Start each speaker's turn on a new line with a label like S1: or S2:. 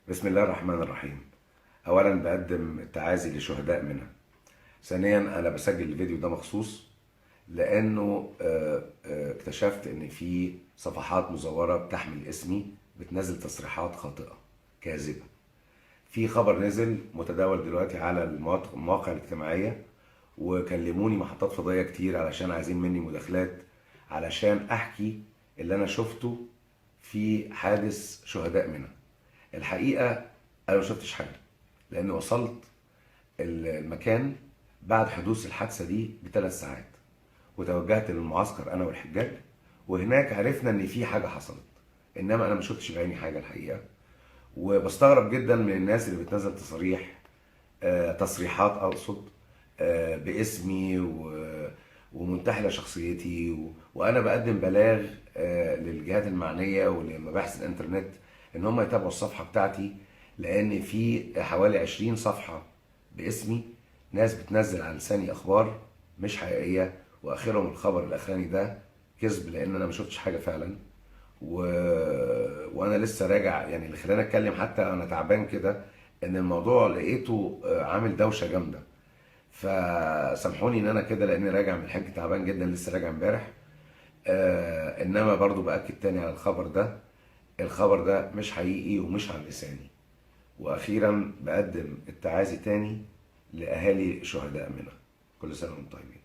S1: بسم الله الرحمن الرحيم. أولا بقدم التعازي لشهداء منى. ثانيا أنا بسجل الفيديو ده مخصوص لأنه اكتشفت إن في صفحات مزورة بتحمل اسمي بتنزل تصريحات خاطئة كاذبة. في خبر نزل متداول دلوقتي على المواقع الاجتماعية، وكلموني محطات فضائية كتير علشان عايزين مني مداخلات علشان أحكي اللي أنا شفته في حادث شهداء منى. الحقيقة أنا ما شفتش حاجة، لأني وصلت المكان بعد حدوث الحادثة دي ب3 ساعات، وتوجهت للمعسكر أنا والحجاج، وهناك عرفنا إن في حاجة حصلت، إنما أنا ما شفتش بعيني حاجة الحقيقة. وبستغرب جدا من الناس اللي بتنزل تصريحات أقصد باسمي ومنتحلة شخصيتي وأنا بقدم بلاغ للجهات المعنية ولمباحث الإنترنت إن هم يتابعوا الصفحة بتاعتي، لأن في حوالي 20 صفحة باسمي ناس بتنزل على لساني أخبار مش حقيقية، وآخرهم الخبر الأخراني ده كذب، لأن أنا ما شفتش حاجة فعلا. و... وانا لسه راجع، يعني اللي خلاني اتكلم حتى انا تعبان كده ان الموضوع لقيته عامل دوشه جامده. فسامحوني ان انا كده لاني راجع من الحج تعبان جدا، لسه راجع امبارح. انما برضو باكد تاني على الخبر ده. الخبر ده مش حقيقي ومش على لساني. واخيرا بقدم التعازي تاني لاهالي شهداء منى. كل سنه وانتم طيبين.